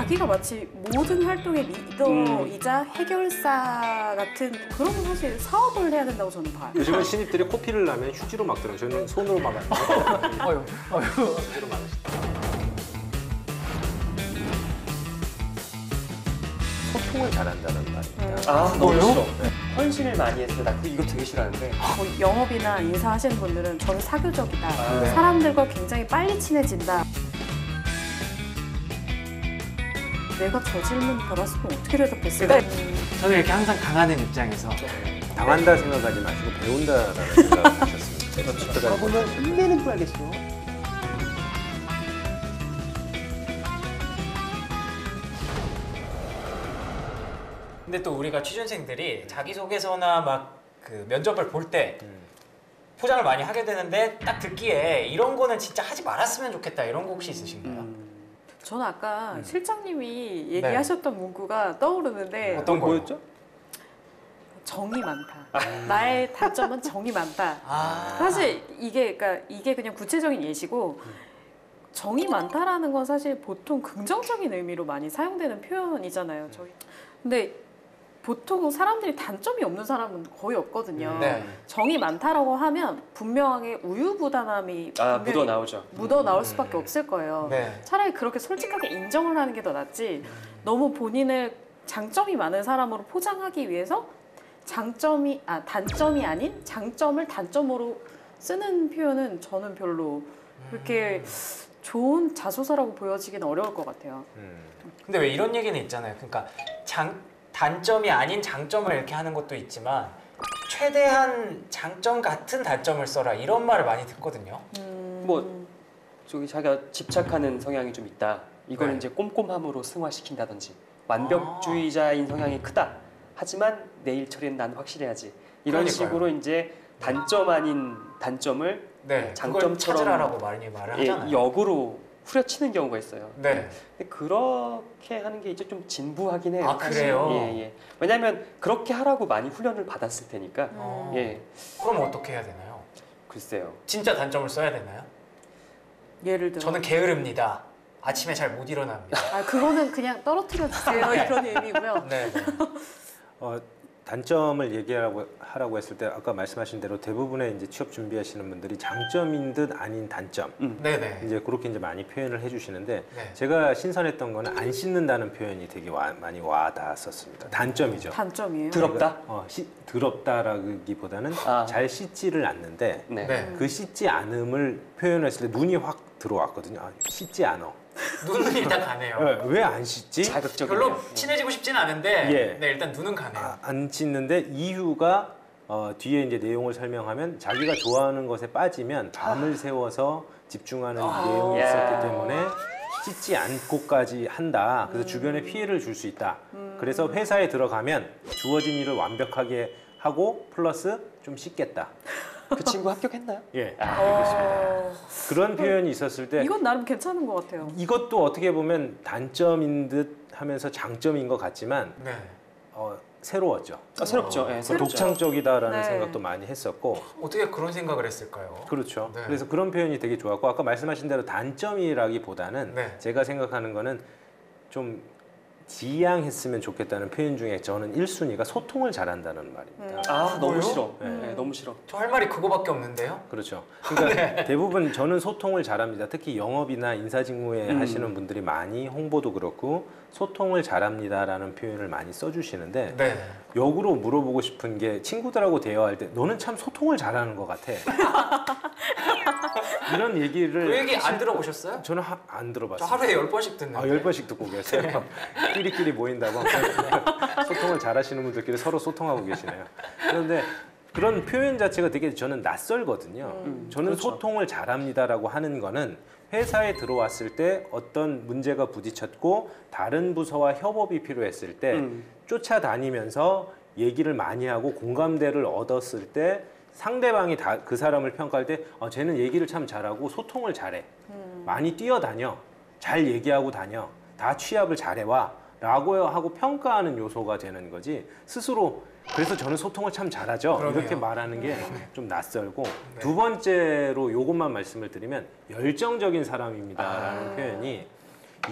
자기가 마치 모든 활동의 리더이자 해결사 같은 그런 사실 사업을 해야 된다고 저는 봐요. 요즘은 신입들이 코피를 나면 휴지로 막더라고요. 저는 손으로 막아요. 휴지로 막으시다. 소통을 잘한다는 말입니다. 너무 싫어. 네. 헌신을 많이 했어요. 나 이거 되게 싫어하는데. 뭐 영업이나 인사하시는 분들은 저는 사교적이다. 네. 사람들과 굉장히 빨리 친해진다. 내가 저 질문 받았으면 어떻게 대답했을까? 저는 이렇게 항상 당하는 입장에서 당한다 생각하지 마시고 배운다라는 생각을 하셨습니다. 그렇죠. 보면 힘내는 줄 알겠어. 근데 또 우리가 취준생들이 자기소개서나 막 그 면접을 볼 때 포장을 많이 하게 되는데 딱 듣기에 이런 거는 진짜 하지 말았으면 좋겠다 이런 거 혹시 있으신가요? 저는 아까 실장님이 얘기하셨던 문구가 떠오르는데 어떤 거였죠? 정이 많다. 나의 단점은 정이 많다. 사실 이게 그냥 구체적인 예시고 정이 많다라는 건 사실 보통 긍정적인 의미로 많이 사용되는 표현이잖아요. 근데 보통 사람들이 단점이 없는 사람은 거의 없거든요. 네. 정이 많다라고 하면 분명하게 우유부단함이 묻어 나오죠. 묻어 나올 수밖에 없을 거예요. 네. 차라리 그렇게 솔직하게 인정을 하는 게 더 낫지. 너무 본인을 장점이 많은 사람으로 포장하기 위해서 단점이 아닌 장점을 단점으로 쓰는 표현은 저는 별로 그렇게 좋은 자소서라고 보여지기는 어려울 것 같아요. 근데 왜 이런 얘기는 있잖아요. 그러니까 단점이 아닌 장점을 이렇게 하는 것도 있지만 최대한 장점 같은 단점을 써라 이런 말을 많이 듣거든요. 뭐 저기 자기가 집착하는 성향이 좀 있다. 이걸 네. 이제 꼼꼼함으로 승화시킨다든지 완벽주의자인 성향이 크다. 하지만 내일 처리는 난 확실해야지. 이런 그러니까요. 식으로 이제 단점 아닌 단점을 네, 그걸 장점처럼 찾으라라고 많이 말을 하잖아요. 역으로 후려치는 경우가 있어요. 네. 근데 그렇게 하는 게 이제 좀 진부하긴 해요. 아, 사실. 그래요? 예. 왜냐하면 그렇게 하라고 많이 훈련을 받았을 테니까. 예. 그럼 어떻게 해야 되나요? 글쎄요. 진짜 단점을 써야 되나요? 예를 들어 저는 게으릅니다. 아침에 잘 못 일어납니다. 그거는 그냥 떨어뜨려 주세요 이런 의미고요. 네. 단점을 하라고 했을 때 아까 말씀하신 대로 대부분의 이제 취업 준비하시는 분들이 장점인 듯 아닌 단점 네네. 이제 그렇게 이제 많이 표현을 해주시는데 네. 제가 신선했던 거는 안 씻는다는 표현이 되게 많이 와닿았었습니다. 단점이죠. 단점이에요. 더럽다? 더럽다라기보다는 잘 씻지를 않는데 네. 네. 그 씻지 않음을 표현했을 때 눈이 확 들어왔거든요. 씻지 않아. 눈은 일단 가네요. 왜 안 씻지? 자극적이네요. 별로 친해지고 싶지는 않은데 예. 네, 일단 눈은 가네요. 안 씻는데 이유가 뒤에 이제 내용을 설명하면 자기가 좋아하는 것에 빠지면 밤을 새워서 집중하는 내용이 있었기 때문에 씻지 않고까지 한다. 그래서 주변에 피해를 줄 수 있다. 그래서 회사에 들어가면 주어진 일을 완벽하게 하고 플러스 좀 씻겠다. 그 친구 합격했나요? 예, 알겠습니다. 그런 표현이 있었을 때 이건 나름 괜찮은 것 같아요. 이것도 어떻게 보면 단점인 듯 하면서 장점인 것 같지만 네. 새로웠죠. 새롭죠. 예, 새롭죠. 독창적이다라는 네. 생각도 많이 했었고 어떻게 그런 생각을 했을까요? 그렇죠. 네. 그래서 그런 표현이 되게 좋았고 아까 말씀하신 대로 단점이라기보다는 네. 제가 생각하는 거는 좀 지양했으면 좋겠다는 표현 중에 저는 1순위가 소통을 잘한다는 말입니다. 너무 뭐요? 싫어. 네. 너무 싫어. 저 할 말이 그거밖에 없는데요. 그렇죠. 그러니까 대부분 저는 소통을 잘합니다. 특히 영업이나 인사직무에 하시는 분들이 많이 홍보도 그렇고 소통을 잘합니다라는 표현을 많이 써주시는데 네. 역으로 물어보고 싶은 게 친구들하고 대화할 때 너는 참 소통을 잘하는 것 같아. 이런 얘기를 그 얘기 안 들어보셨어요? 저는 안 저 들어봤어요. 하루에 10번씩 듣는데. 10번씩 듣고 계세요. 끼리끼리 모인다고 소통을 잘하시는 분들끼리 서로 소통하고 계시네요. 그런데 그런 표현 자체가 되게 저는 낯설거든요. 저는 그렇죠. 소통을 잘합니다라고 하는 거는 회사에 들어왔을 때 어떤 문제가 부딪혔고 다른 부서와 협업이 필요했을 때 쫓아다니면서 얘기를 많이 하고 공감대를 얻었을 때 상대방이 그 사람을 평가할 때 쟤는 얘기를 참 잘하고 소통을 잘해. 많이 뛰어다녀. 잘 얘기하고 다녀. 다 취합을 잘해와. 라고 하고 평가하는 요소가 되는 거지 스스로 그래서 저는 소통을 참 잘하죠. 그러네요. 이렇게 말하는 게 좀 낯설고 두 번째로 요것만 말씀을 드리면 열정적인 사람입니다라는 표현이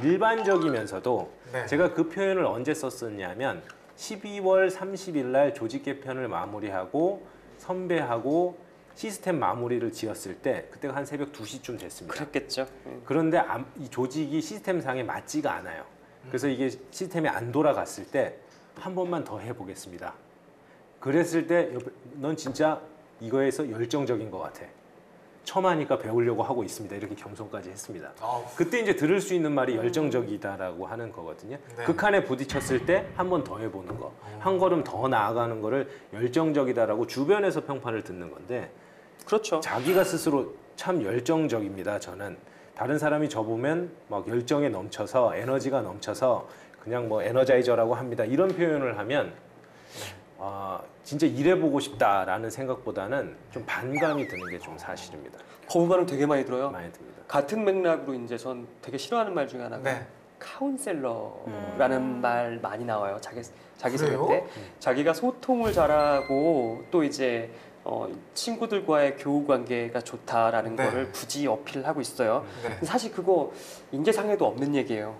일반적이면서도 네. 제가 그 표현을 언제 썼었냐면 12월 30일 날 조직 개편을 마무리하고 선배하고 시스템 마무리를 지었을 때 그때가 한 새벽 2시쯤 됐습니다. 그랬겠죠. 그런데 이 조직이 시스템상에 맞지가 않아요. 그래서 이게 시스템이 안 돌아갔을 때 한 번만 더 해보겠습니다. 그랬을 때 넌 진짜 이거에서 열정적인 것 같아. 처음하니까 배우려고 하고 있습니다. 이렇게 겸손까지 했습니다. 그때 이제 들을 수 있는 말이 열정적이다라고 하는 거거든요. 네. 극한에 부딪혔을 때 한 번 더 해보는 거. 한 걸음 더 나아가는 거를 열정적이다라고 주변에서 평판을 듣는 건데 그렇죠. 자기가 스스로 참 열정적입니다. 저는 다른 사람이 저보면 막 열정에 넘쳐서 에너지가 넘쳐서 그냥 뭐 에너자이저라고 합니다. 이런 표현을 하면 진짜 일해보고 싶다라는 생각보다는 좀 반감이 드는 게 좀 사실입니다. 거부 반응 되게 많이 들어요. 많이 듭니다. 같은 맥락으로 이제 전 되게 싫어하는 말 중에 하나가 네. 카운셀러라는 말 많이 나와요. 자기 소개 그래요? 때 자기가 소통을 잘하고 또 이제 친구들과의 교우 관계가 좋다라는 네. 거를 굳이 어필을 하고 있어요. 네. 근데 사실 그거 인재상에도 없는 얘기예요.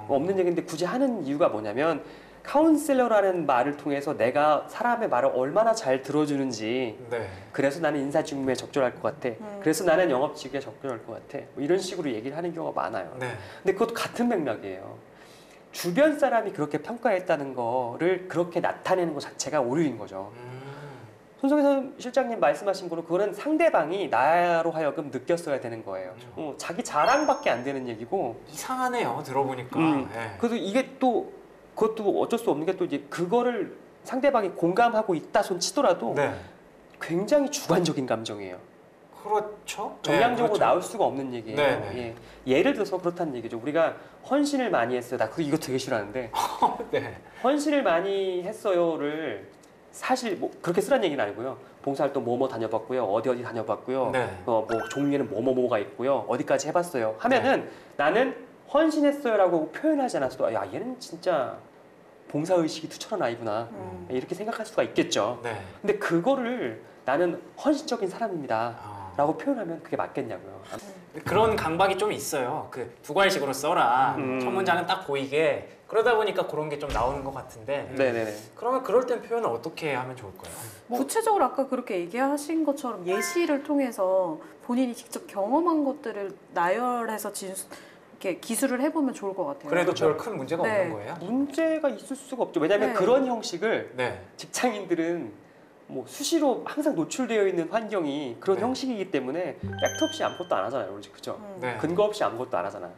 없는 얘기인데 굳이 하는 이유가 뭐냐면 카운셀러라는 말을 통해서 내가 사람의 말을 얼마나 잘 들어주는지 네. 그래서 나는 인사직무에 적절할 것 같아. 그래서 나는 영업직에 적절할 것 같아. 뭐 이런 식으로 얘기를 하는 경우가 많아요. 네. 근데 그것도 같은 맥락이에요. 주변 사람이 그렇게 평가했다는 거를 그렇게 나타내는 것 자체가 오류인 거죠. 손석희 실장님 말씀하신 거로 그거는 상대방이 나로 하여금 느꼈어야 되는 거예요. 자기 자랑밖에 안 되는 얘기고. 이상하네요. 들어보니까. 네. 그래서 이게 또 그것도 어쩔 수 없는 게 또 이제 그거를 상대방이 공감하고 있다 손 치더라도 네. 굉장히 주관적인 감정이에요. 그렇죠. 정량적으로 네, 그렇죠. 나올 수가 없는 얘기예요. 네, 네. 예. 예를 들어서 그렇다는 얘기죠. 우리가 헌신을 많이 했어요. 나 이거 되게 싫어하는데 네. 헌신을 많이 했어요를 사실 뭐 그렇게 쓰라는 얘기는 아니고요. 봉사활동 뭐뭐 다녀봤고요. 어디 다녀봤고요. 네. 뭐 종류에는 뭐뭐가 있고요. 어디까지 해봤어요. 하면은 나는 헌신했어요라고 표현하지 않았어도 야 얘는 진짜 봉사의식이 투철한 아이구나 이렇게 생각할 수가 있겠죠. 네. 근데 그거를 나는 헌신적인 사람입니다 아. 라고 표현하면 그게 맞겠냐고요. 그런 강박이 좀 있어요. 그 두괄식으로 써라. 첫 문장은 딱 보이게. 그러다 보니까 그런 게 좀 나오는 것 같은데. 네네네. 그러면 그럴 땐 표현을 어떻게 하면 좋을까요? 구체적으로 아까 그렇게 얘기하신 것처럼 예시를 통해서 본인이 직접 경험한 것들을 나열해서 이렇게 기술을 해보면 좋을 것 같아요. 그래도 별 큰 문제가 네. 없는 거예요? 문제가 있을 수가 없죠. 왜냐하면 네. 그런 형식을 네. 직장인들은 뭐 수시로 항상 노출되어 있는 환경이 그런 네. 형식이기 때문에 팩트 없이 아무것도 안 하잖아요. 그죠? 네. 근거 없이 아무것도 안 하잖아.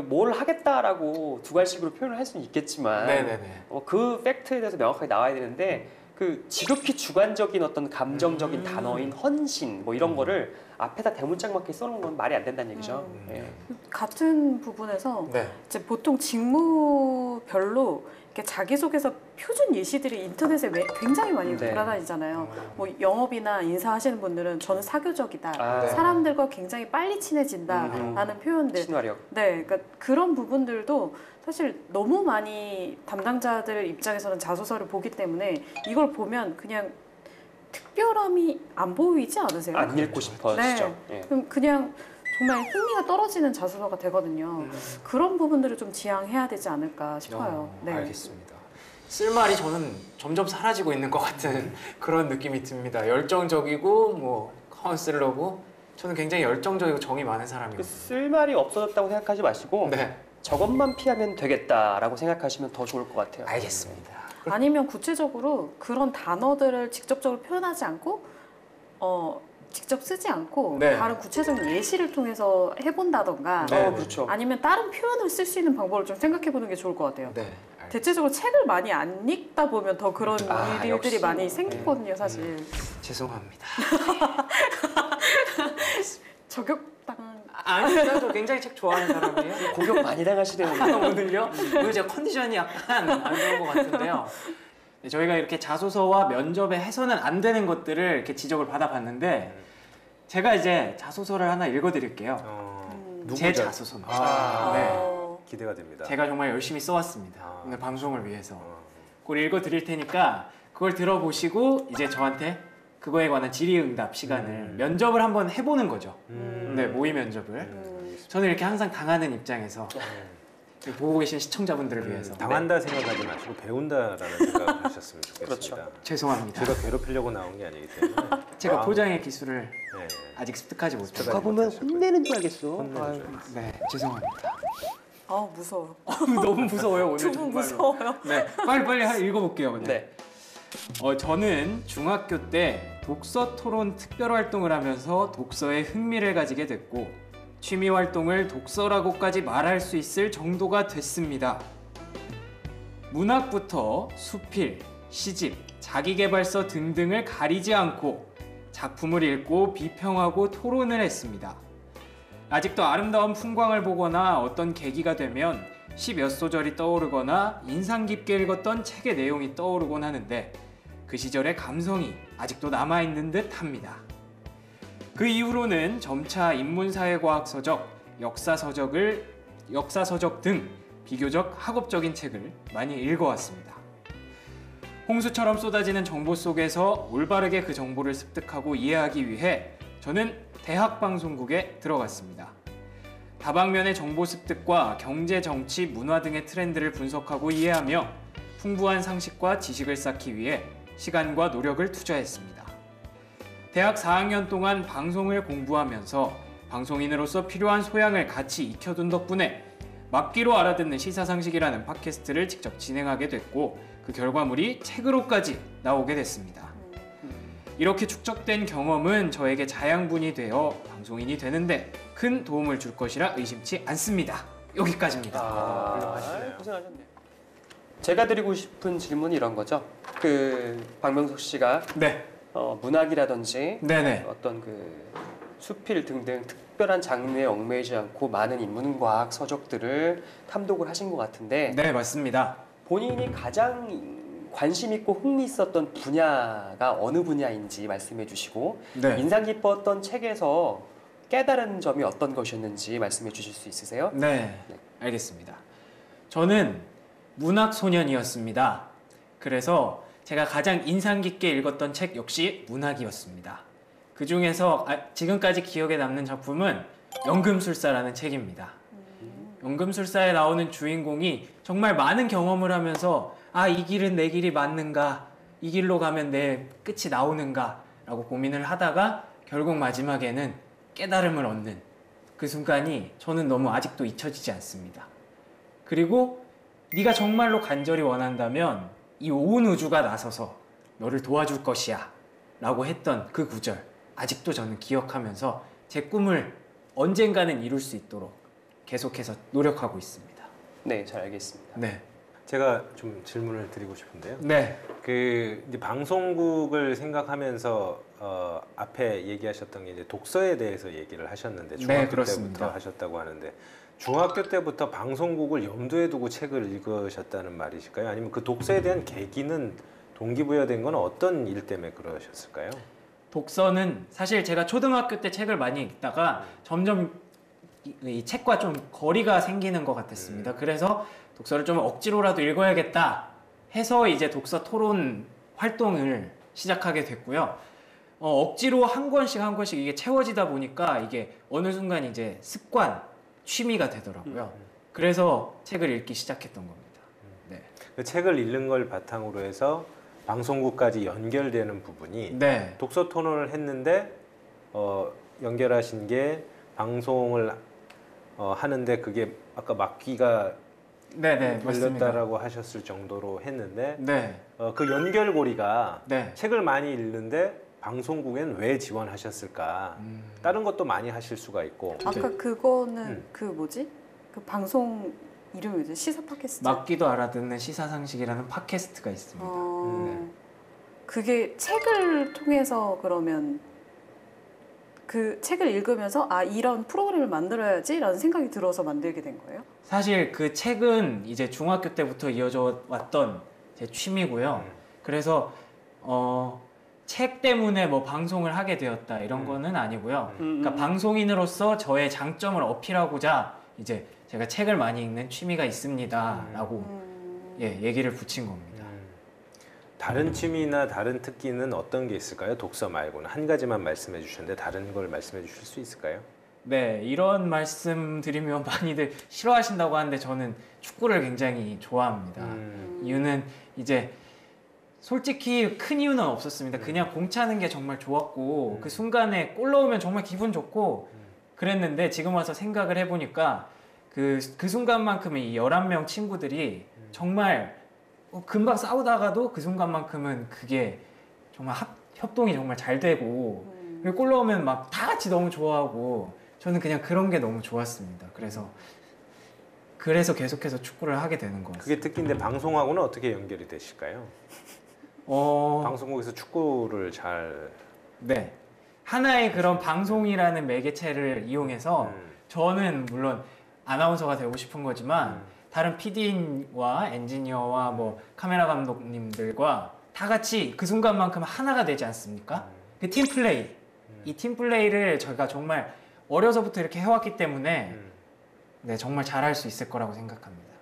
뭘 하겠다라고 두괄식으로 표현을 할 수는 있겠지만 네네네. 그 팩트에 대해서 명확하게 나와야 되는데 그 지극히 주관적인 어떤 감정적인 단어인 헌신 뭐 이런 거를 앞에다 대문짝맞게 써놓은 건 말이 안 된다는 얘기죠. 예. 같은 부분에서 네. 이제 보통 직무별로 이렇게 자기소개서 표준 예시들이 인터넷에 굉장히 많이 네. 돌아다니잖아요. 뭐 영업이나 인사하시는 분들은 저는 사교적이다. 아. 사람들과 굉장히 빨리 친해진다라는 표현들. 친화력. 네, 그러니까 그런 부분들도 사실 너무 많이 담당자들 입장에서는 자소서를 보기 때문에 이걸 보면 그냥 특별함이 안 보이지 않으세요? 안 읽고 싶어지죠. 예. 그럼 그냥 정말 흥미가 떨어지는 자소서가 되거든요. 그런 부분들을 좀 지양해야 되지 않을까 싶어요. 네. 알겠습니다. 쓸말이 저는 점점 사라지고 있는 것 같은 그런 느낌이 듭니다. 열정적이고 뭐 카운셀러고 저는 굉장히 열정적이고 정이 많은 사람이에요. 그 쓸말이 없어졌다고 생각하지 마시고 네. 저것만 피하면 되겠다라고 생각하시면 더 좋을 것 같아요. 알겠습니다. 아니면 구체적으로 그런 단어들을 직접적으로 표현하지 않고 직접 쓰지 않고 네. 다른 구체적인 예시를 통해서 해본다던가 네. 그렇죠. 아니면 다른 표현을 쓸 수 있는 방법을 좀 생각해보는 게 좋을 것 같아요. 네. 대체적으로 책을 많이 안 읽다 보면 더 그런 일들이 역시. 많이 생기거든요, 사실. 죄송합니다. 저격당한. 아니요, 저 굉장히 책 좋아하는 사람이에요. 공격 많이 당하시네요. 오늘요? 오늘 제가 컨디션이 약간 안 좋은 것 같은데요. 네, 저희가 이렇게 자소서와 면접에 해서는 안 되는 것들을 이렇게 지적을 받아봤는데 제가 이제 자소서를 하나 읽어드릴게요. 제 자소서입니다. 네. 기대가 됩니다. 제가 정말 열심히 써왔습니다. 오늘 방송을 위해서. 그걸 읽어드릴 테니까 그걸 들어보시고 이제 저한테 그거에 관한 질의응답 시간을 면접을 한번 해보는 거죠. 네, 모의 면접을. 저는 이렇게 항상 당하는 입장에서 보고 계신 시청자분들을 위해서. 당한다 생각하지 마시고 배운다라는 생각을 하셨으면 좋겠습니다. 그렇죠. 죄송합니다. 제가 괴롭히려고 나온 게 아니기 때문에. 제가 포장의 기술을 네. 아직 습득하지 못해서. 습득하지 보면 못하셨고요. 혼내는 줄 알겠어. 혼내는 아유. 줄 알았어요. 네, 죄송합니다. 아 무서워. 너무 무서워요 오늘 두 분 정말로. 무서워요. 네, 빨리 읽어볼게요. 오늘. 네. 저는 중학교 때 독서 토론 특별 활동을 하면서 독서에 흥미를 가지게 됐고 취미 활동을 독서라고까지 말할 수 있을 정도가 됐습니다. 문학부터 수필, 시집, 자기계발서 등등을 가리지 않고 작품을 읽고 비평하고 토론을 했습니다. 아직도 아름다운 풍광을 보거나 어떤 계기가 되면 시 몇 소절이 떠오르거나 인상 깊게 읽었던 책의 내용이 떠오르곤 하는데 그 시절의 감성이 아직도 남아있는 듯 합니다. 그 이후로는 점차 인문사회과학 서적, 역사서적 등 비교적 학업적인 책을 많이 읽어왔습니다. 홍수처럼 쏟아지는 정보 속에서 올바르게 그 정보를 습득하고 이해하기 위해 저는 대학방송국에 들어갔습니다. 다방면의 정보 습득과 경제, 정치, 문화 등의 트렌드를 분석하고 이해하며 풍부한 상식과 지식을 쌓기 위해 시간과 노력을 투자했습니다. 대학 4학년 동안 방송을 공부하면서 방송인으로서 필요한 소양을 같이 익혀둔 덕분에 막기로 알아듣는 시사상식이라는 팟캐스트를 직접 진행하게 됐고 그 결과물이 책으로까지 나오게 됐습니다. 이렇게 축적된 경험은 저에게 자양분이 되어 방송인이 되는데 큰 도움을 줄 것이라 의심치 않습니다. 여기까지입니다. 훌륭하시네요. 고생하셨네요. 제가 드리고 싶은 질문이 이런 거죠. 박명석 씨가 네, 문학이라든지 네네. 어떤 수필 등등 특별한 장르에 얽매이지 않고 많은 인문과학 서적들을 탐독을 하신 것 같은데 네, 맞습니다. 본인이 가장 관심 있고 흥미 있었던 분야가 어느 분야인지 말씀해 주시고 네. 인상 깊었던 책에서 깨달은 점이 어떤 것이었는지 말씀해 주실 수 있으세요? 네, 알겠습니다. 저는 문학 소년이었습니다. 그래서 제가 가장 인상 깊게 읽었던 책 역시 문학이었습니다. 그 중에서 지금까지 기억에 남는 작품은 연금술사라는 책입니다. 연금술사에 나오는 주인공이 정말 많은 경험을 하면서 이 길은 내 길이 맞는가, 이 길로 가면 내 끝이 나오는가 라고 고민을 하다가 결국 마지막에는 깨달음을 얻는 그 순간이 저는 너무 아직도 잊혀지지 않습니다. 그리고 네가 정말로 간절히 원한다면 이 온 우주가 나서서 너를 도와줄 것이야 라고 했던 그 구절 아직도 저는 기억하면서 제 꿈을 언젠가는 이룰 수 있도록 계속해서 노력하고 있습니다. 네, 잘 알겠습니다. 네. 제가 좀 질문을 드리고 싶은데요. 네. 이제 방송국을 생각하면서 앞에 얘기하셨던 게 이제 독서에 대해서 얘기를 하셨는데 중학교 그렇습니다. 때부터 하셨다고 하는데 중학교 때부터 방송국을 염두에 두고 책을 읽으셨다는 말이실까요? 아니면 그 독서에 대한 계기는 동기부여된 건 어떤 일 때문에 그러셨을까요? 독서는 사실 제가 초등학교 때 책을 많이 읽다가 점점 이 책과 좀 거리가 생기는 것 같았습니다. 그래서 독서를 좀 억지로라도 읽어야겠다 해서 이제 독서 토론 활동을 시작하게 됐고요. 억지로 한 권씩 이게 채워지다 보니까 이게 어느 순간 이제 습관, 취미가 되더라고요. 그래서 책을 읽기 시작했던 겁니다. 네. 그 책을 읽는 걸 바탕으로 해서 방송국까지 연결되는 부분이 네. 독서 토론을 했는데 연결하신 게 방송을 하는데 그게 아까 막기가 네네, 맞습니다. 걸렸다라고 하셨을 정도로 했는데 네. 그 연결고리가 네. 책을 많이 읽는데 방송국엔 왜 지원하셨을까? 다른 것도 많이 하실 수가 있고 아까 그거는 그 방송 이름이 뭐지? 시사 팟캐스트? 막기도 알아듣는 시사상식이라는 팟캐스트가 있습니다. 그게 책을 통해서 그러면 그 책을 읽으면서 이런 프로그램을 만들어야지라는 생각이 들어서 만들게 된 거예요? 사실 그 책은 이제 중학교 때부터 이어져 왔던 제 취미고요. 그래서 책 때문에 뭐 방송을 하게 되었다 이런 거는 아니고요. 그러니까 방송인으로서 저의 장점을 어필하고자 이제 제가 책을 많이 읽는 취미가 있습니다라고 얘기를 붙인 겁니다. 다른 취미나 다른 특기는 어떤 게 있을까요? 독서 말고는 한 가지만 말씀해 주셨는데 다른 걸 말씀해 주실 수 있을까요? 네, 이런 말씀 드리면 많이들 싫어하신다고 하는데 저는 축구를 굉장히 좋아합니다. 이유는 이제 솔직히 큰 이유는 없었습니다. 그냥 공 차는 게 정말 좋았고 그 순간에 골 넣으면 정말 기분 좋고 그랬는데 지금 와서 생각을 해보니까 그 순간만큼은 이 11명 친구들이 정말 금방 싸우다가도 그 순간만큼은 그게 정말 협동이 정말 잘 되고 그리고 골 넣으면 막 다 같이 너무 좋아하고 저는 그냥 그런 게 너무 좋았습니다. 그래서 계속해서 축구를 하게 되는 것 같아요. 그게 특기인데 방송하고는 어떻게 연결이 되실까요? 방송국에서 축구를 잘 네. 하나의 그런 방송이라는 매개체를 이용해서 저는 물론 아나운서가 되고 싶은 거지만 다른 PD와 엔지니어와 뭐 카메라 감독님들과 다 같이 그 순간만큼 하나가 되지 않습니까? 그 팀플레이. 이 팀플레이를 저희가 정말 어려서부터 이렇게 해왔기 때문에 네, 정말 잘할 수 있을 거라고 생각합니다.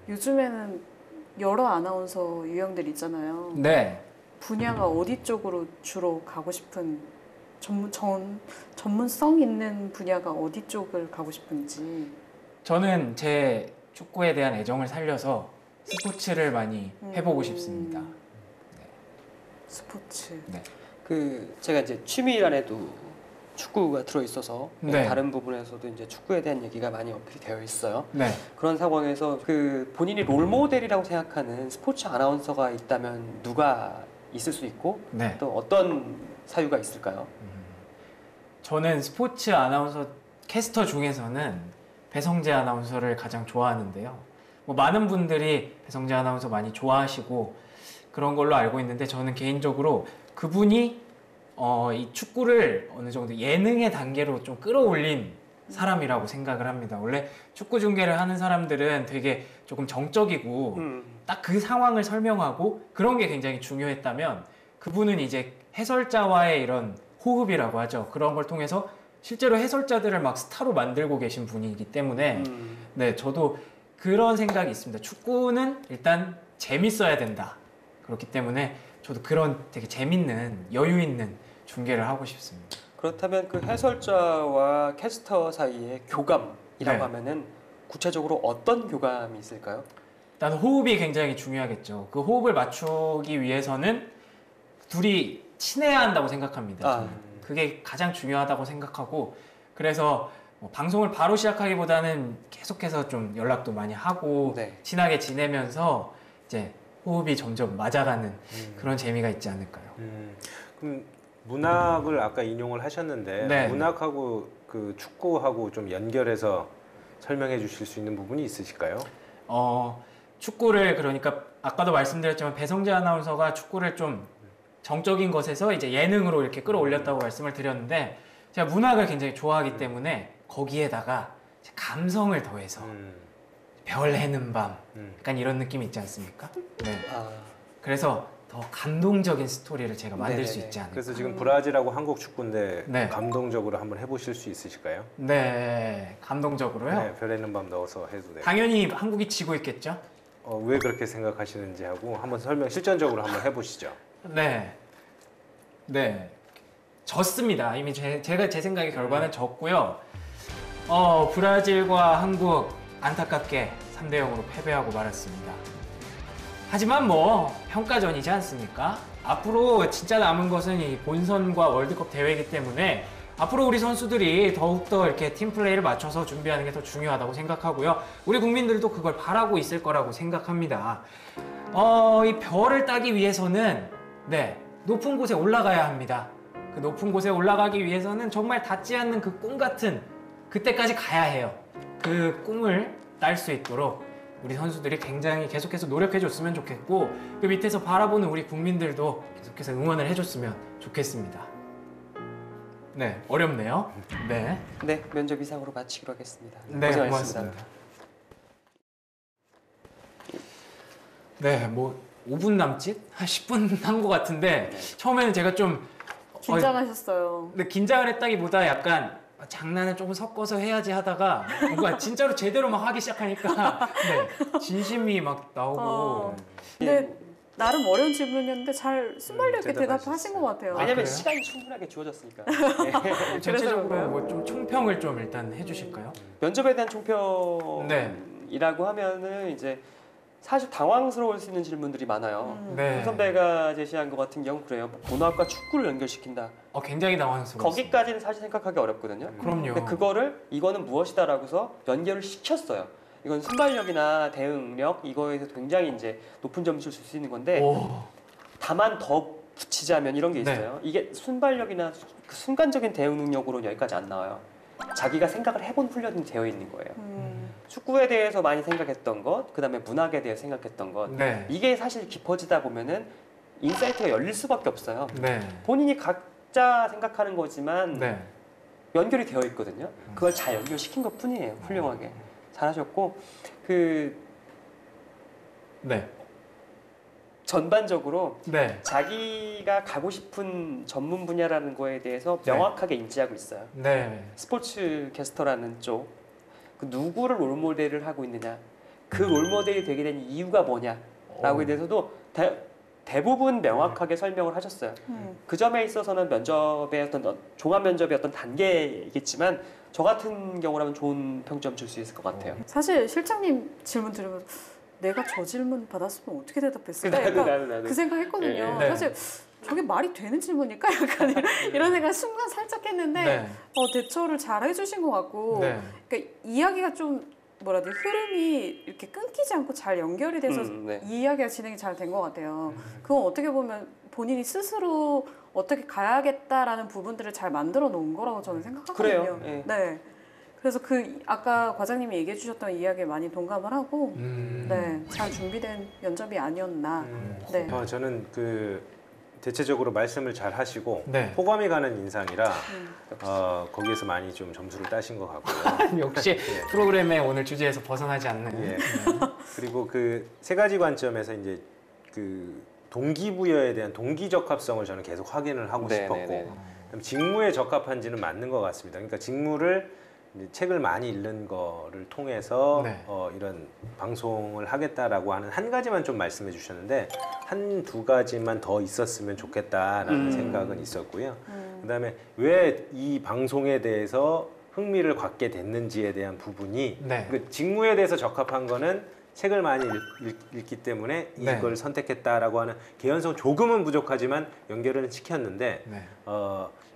요즘에는 여러 아나운서 유형들 있잖아요. 네. 분야가 어디 쪽으로 주로 가고 싶은 전문성 있는 분야가 어디 쪽을 가고 싶은지. 저는 제 축구에 대한 애정을 살려서 스포츠를 많이 해보고 싶습니다. 스포츠. 네. 제가 이제 취미란에도 축구가 들어 있어서 네. 다른 부분에서도 이제 축구에 대한 얘기가 많이 어필이 되어 있어요. 네. 그런 상황에서 본인이 롤 모델이라고 생각하는 스포츠 아나운서가 있다면 누가 있을 수 있고 네. 또 어떤 사유가 있을까요? 저는 스포츠 아나운서 캐스터 중에서는 배성재 아나운서를 가장 좋아하는데요. 뭐 많은 분들이 배성재 아나운서 많이 좋아하시고 그런 걸로 알고 있는데 저는 개인적으로 그분이 이 축구를 어느 정도 예능의 단계로 좀 끌어올린 사람이라고 생각을 합니다. 원래 축구 중계를 하는 사람들은 되게 조금 정적이고 딱 그 상황을 설명하고 그런 게 굉장히 중요했다면 그분은 이제 해설자와의 이런 호흡이라고 하죠. 그런 걸 통해서 실제로 해설자들을 막 스타로 만들고 계신 분이기 때문에 네, 저도 그런 생각이 있습니다. 축구는 일단 재밌어야 된다. 그렇기 때문에 저도 그런 되게 재밌는 여유 있는 중계를 하고 싶습니다. 그렇다면 그 해설자와 캐스터 사이의 교감이라고 네. 하면은 구체적으로 어떤 교감이 있을까요? 일단 호흡이 굉장히 중요하겠죠. 그 호흡을 맞추기 위해서는 둘이 친해야 한다고 생각합니다. 저는. 그게 가장 중요하다고 생각하고 그래서 뭐 방송을 바로 시작하기보다는 계속해서 좀 연락도 많이 하고 네. 친하게 지내면서 이제 호흡이 점점 맞아가는 그런 재미가 있지 않을까요? 그럼 문학을 아까 인용을 하셨는데 네. 문학하고 그 축구하고 좀 연결해서 설명해 주실 수 있는 부분이 있으실까요? 축구를 그러니까 아까도 말씀드렸지만 배성재 아나운서가 축구를 좀 정적인 것에서 이제 예능으로 이렇게 끌어올렸다고 말씀을 드렸는데 제가 문학을 굉장히 좋아하기 때문에 거기에다가 감성을 더해서 별 해는 밤 약간 이런 느낌이 있지 않습니까? 네. 그래서 더 감동적인 스토리를 제가 만들 수 있지 않을까. 그래서 지금 브라질하고 한국 축구인데 네. 감동적으로 한번 해보실 수 있으실까요? 네, 감동적으로요. 네, 별 해는 밤 넣어서 해도 돼요. 당연히 한국이 지고 있겠죠? 왜 그렇게 생각하시는지 하고 한번 실전적으로 한번 해보시죠. 네. 졌습니다. 이미 제가 제 생각의 결과는 졌고요. 브라질과 한국 안타깝게 3대 0으로 패배하고 말았습니다. 하지만 뭐 평가전이지 않습니까? 앞으로 진짜 남은 것은 이 본선과 월드컵 대회이기 때문에 앞으로 우리 선수들이 더욱더 이렇게 팀플레이를 맞춰서 준비하는 게 더 중요하다고 생각하고요. 우리 국민들도 그걸 바라고 있을 거라고 생각합니다. 이 별을 따기 위해서는 높은 곳에 올라가야 합니다. 그 높은 곳에 올라가기 위해서는 정말 닿지 않는 그 꿈 같은 그때까지 가야 해요. 그 꿈을 딸 수 있도록 우리 선수들이 굉장히 계속해서 노력해줬으면 좋겠고 그 밑에서 바라보는 우리 국민들도 계속해서 응원을 해줬으면 좋겠습니다. 네, 어렵네요. 네, 면접 이상으로 마치기로 하겠습니다. 네, 고생하셨습니다. 고맙습니다. 네, 뭐 5분 남짓? 한 10분 한 것 같은데 처음에는 제가 좀 긴장하셨어요. 근데 긴장을 했다기보다 약간 장난을 조금 섞어서 해야지 하다가 뭔가 진짜로 제대로 막 하기 시작하니까 진심이 막 나오고 근데 나름 어려운 질문이었는데 잘 순발력 있게 대답하셨어요. 대답하신 것 같아요. 왜냐면 그래요? 시간이 충분하게 주어졌으니까. 전체적으로 그런가요? 뭐 좀 총평을 좀 일단 해주실까요? 면접에 대한 총평이라고 네. 하면은 이제 사실 당황스러울 수 있는 질문들이 많아요. 네. 홍 선배가 제시한 것 같은 경우 그래요. 본학과 축구를 연결시킨다. 굉장히 당황스러웠어요. 거기까지는 사실 생각하기 어렵거든요. 그럼요. 근데 그거를 이거는 무엇이다라고서 연결을 시켰어요. 이건 순발력이나 대응력 이거에서 굉장히 이제 높은 점수를 줄 수 있는 건데 오. 다만 더 붙이자면 이런 게 네. 있어요. 이게 순발력이나 그 순간적인 대응 능력으로는 여기까지 안 나와요. 자기가 생각을 해본 훈련이 되어 있는 거예요. 축구에 대해서 많이 생각했던 것, 그다음에 문학에 대해서 생각했던 것, 네. 이게 사실 깊어지다 보면은 인사이트가 열릴 수밖에 없어요. 네. 본인이 각자 생각하는 거지만 네. 연결이 되어 있거든요. 그걸 잘 연결시킨 것 뿐이에요. 훌륭하게 잘하셨고 그 네. 전반적으로 네. 자기가 가고 싶은 전문 분야라는 거에 대해서 네. 명확하게 인지하고 있어요. 네. 스포츠 캐스터라는 쪽, 그 누구를 롤모델을 하고 있느냐, 그 롤모델이 되게 된 이유가 뭐냐라고에 대해서도 대부분 명확하게 설명을 하셨어요. 그 점에 있어서는 면접의 어떤 종합 면접의 어떤 단계이겠지만 저 같은 경우라면 좋은 평점 줄 수 있을 것 같아요. 사실 실장님 질문 들으면 내가 저 질문 받았으면 어떻게 대답했을까? 약간 그 생각했거든요. 네. 사실 저게 말이 되는 질문일까? 약간 이런 생각 순간 살짝 했는데 네. 대처를 잘 해주신 것 같고 네. 그러니까 이야기가 좀 뭐라 해야 돼 흐름이 이렇게 끊기지 않고 잘 연결이 돼서 네. 이 이야기가 진행이 잘 된 것 같아요. 그건 어떻게 보면 본인이 스스로 어떻게 가야겠다라는 부분들을 잘 만들어 놓은 거라고 저는 생각하거든요. 그래요. 예. 네. 그래서 그 아까 과장님이 얘기해 주셨던 이야기에 많이 동감을 하고 네, 잘 준비된 면접이 아니었나. 네. 저는 그 대체적으로 말씀을 잘 하시고 네. 호감이 가는 인상이라 거기에서 많이 좀 점수를 따신 것 같고요. 역시 예. 프로그램의 오늘 주제에서 벗어나지 않는. 예. 그리고 그 세 가지 관점에서 이제 그 동기부여에 대한 동기 적합성을 저는 계속 확인을 하고 네, 싶었고 네, 네. 그럼 직무에 적합한지는 맞는 것 같습니다. 그러니까 직무를 이제 책을 많이 읽는 거를 통해서 네. 이런 방송을 하겠다라고 하는 한 가지만 좀 말씀해 주셨는데 한두 가지만 더 있었으면 좋겠다라는 생각은 있었고요. 그다음에 왜 이 방송에 대해서 흥미를 갖게 됐는지에 대한 부분이 네. 그 직무에 대해서 적합한 거는 책을 많이 읽기 때문에 네. 이걸 선택했다라고 하는 개연성 조금은 부족하지만 연결은 시켰는데 네.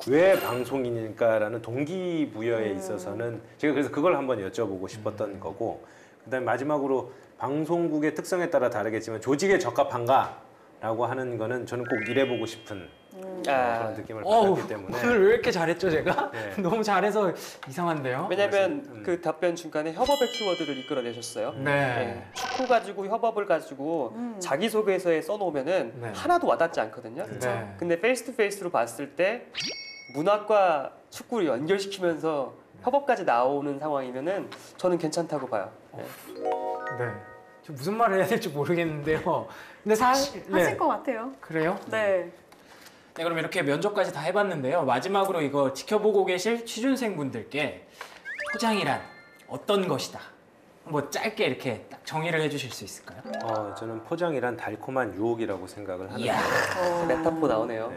왜 방송인일까라는 동기부여에 있어서는 제가 그래서 그걸 한번 여쭤보고 싶었던 거고 그다음에 마지막으로 방송국의 특성에 따라 다르겠지만 조직에 적합한가라고 하는 거는 저는 꼭 일해보고 싶은 그런 느낌을 받았기 때문에 오늘 왜 이렇게 잘했죠 제가? 네. 너무 잘해서 이상한데요? 왜냐면 그 답변 중간에 협업의 키워드를 이끌어내셨어요. 네. 네. 축구 가지고 협업을 가지고 자기소개서에 써놓으면은 네. 하나도 와닿지 않거든요. 네. 근데 페이스 투 페이스로 봤을 때 문학과 축구를 연결시키면서 협업까지 나오는 상황이면은 저는 괜찮다고 봐요. 네. 네. 저 무슨 말을 해야 될지 모르겠는데요. 근데 사실 하실 것 같아요. 그래요? 네. 네, 그럼 이렇게 면접까지 다 해봤는데요. 마지막으로 이거 지켜보고 계실 취준생분들께 포장이란 어떤 것이다. 뭐 짧게 이렇게 딱 정의를 해주실 수 있을까요? 저는 포장이란 달콤한 유혹이라고 생각을 하는데 이야. 메타포 나오네요. 네.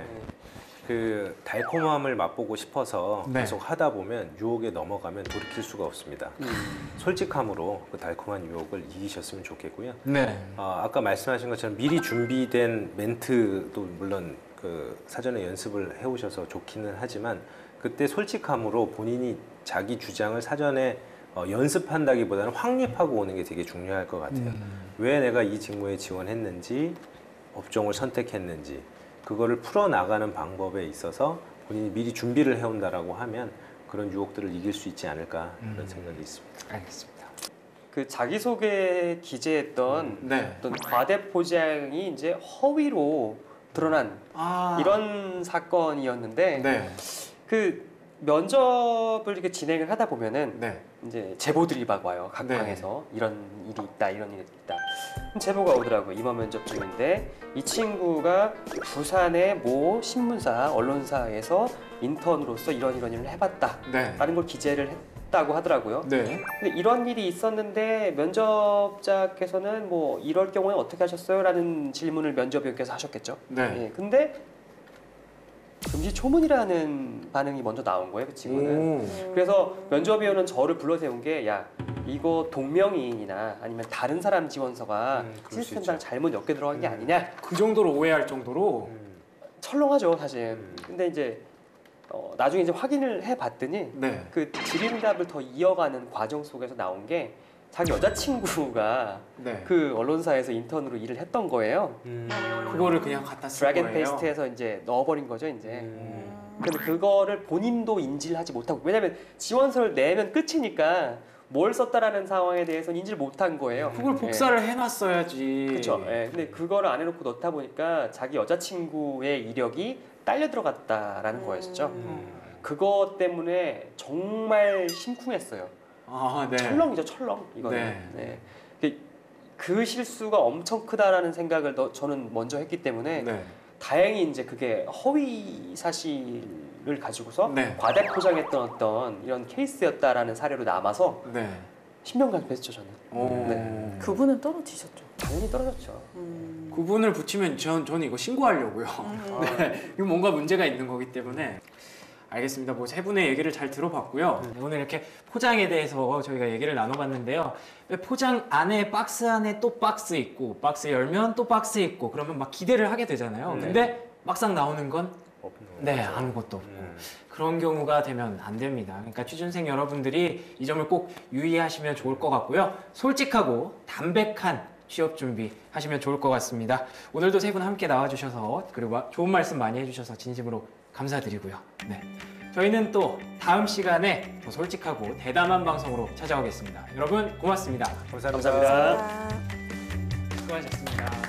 그 달콤함을 맛보고 싶어서 네. 계속 하다 보면 유혹에 넘어가면 돌이킬 수가 없습니다. 솔직함으로 그 달콤한 유혹을 이기셨으면 좋겠고요. 네. 아까 말씀하신 것처럼 미리 준비된 멘트도 물론 그 사전에 연습을 해오셔서 좋기는 하지만 그때 솔직함으로 본인이 자기 주장을 사전에 연습한다기보다는 확립하고 오는 게 되게 중요할 것 같아요. 왜 내가 이 직무에 지원했는지, 업종을 선택했는지 그거를 풀어나가는 방법에 있어서 본인이 미리 준비를 해온다라고 하면 그런 유혹들을 이길 수 있지 않을까 그런 생각이 있습니다. 알겠습니다. 그 자기소개에 기재했던 네. 어떤 과대 포장이 이제 허위로 드러난 이런 사건이었는데 네. 그 면접을 이렇게 진행을 하다 보면은 네. 이제 제보들이 막 와요. 각 네. 방에서 이런 일이 있다, 이런 일이 있다. 제보가 오더라고요. 임원 면접 중인데 이 친구가 부산의 모 신문사, 언론사에서 인턴으로서 이런 일을 해봤다. 네. 라는 걸 기재를 했다고 하더라고요. 네. 근데 이런 일이 있었는데 면접자께서는 뭐 이럴 경우에 어떻게 하셨어요? 라는 질문을 면접위원께서 하셨겠죠. 네. 예, 근데 금시초문이라는 반응이 먼저 나온 거예요, 그 친구는. 그래서 면접위원은 저를 불러 세운 게, 야, 이거 동명이인이나 아니면 다른 사람 지원서가 그럴 수 시스템상 있죠. 잘못 엮여 들어간 게 아니냐. 그 정도로 오해할 정도로. 철렁하죠, 사실. 근데 이제 나중에 이제 확인을 해봤더니 네. 그 질의응답을 더 이어가는 과정 속에서 나온 게 자기 여자친구가 네. 그 언론사에서 인턴으로 일을 했던 거예요. 그거를 그냥 갖다 쓴 드래곤 거예요. 페이스트해서 이제 넣어버린 거죠, 이제. 음. 근데 그거를 본인도 인지를 하지 못하고, 왜냐면 지원서를 내면 끝이니까 뭘 썼다라는 상황에 대해서는 인지를 못한 거예요. 그걸 복사를 해놨어야지. 그렇죠. 예. 근데 그거를 안 해놓고 넣다 보니까 자기 여자친구의 이력이 딸려 들어갔다라는 거였죠. 그것 때문에 정말 심쿵했어요. 아, 네. 철렁이죠, 철렁. 이거는. 네. 네. 그 실수가 엄청 크다라는 생각을 저는 먼저 했기 때문에 네. 다행히 이제 그게 허위 사실을 가지고서 네. 과대 포장했던 어떤 이런 케이스였다라는 사례로 남아서 네. 10년간 했죠, 저는. 오. 네. 그분은 떨어지셨죠. 당연히 떨어졌죠. 구분을 붙이면 저는 이거 신고하려고요. 네, 이거 뭔가 문제가 있는 거기 때문에. 알겠습니다. 뭐 세 분의 얘기를 잘 들어봤고요. 오늘 이렇게 포장에 대해서 저희가 얘기를 나눠봤는데요. 포장 안에 박스 안에 또 박스 있고 박스 열면 또 박스 있고 그러면 막 기대를 하게 되잖아요. 근데 막상 나오는 건 아무것도 없고 그런 경우가 되면 안 됩니다. 그러니까 취준생 여러분들이 이 점을 꼭 유의하시면 좋을 것 같고요. 솔직하고 담백한 취업 준비 하시면 좋을 것 같습니다. 오늘도 세 분 함께 나와주셔서 그리고 좋은 말씀 많이 해주셔서 진심으로 감사드리고요. 네. 저희는 또 다음 시간에 더 솔직하고 대담한 방송으로 찾아오겠습니다. 여러분 고맙습니다. 감사합니다. 감사합니다. 수고하셨습니다.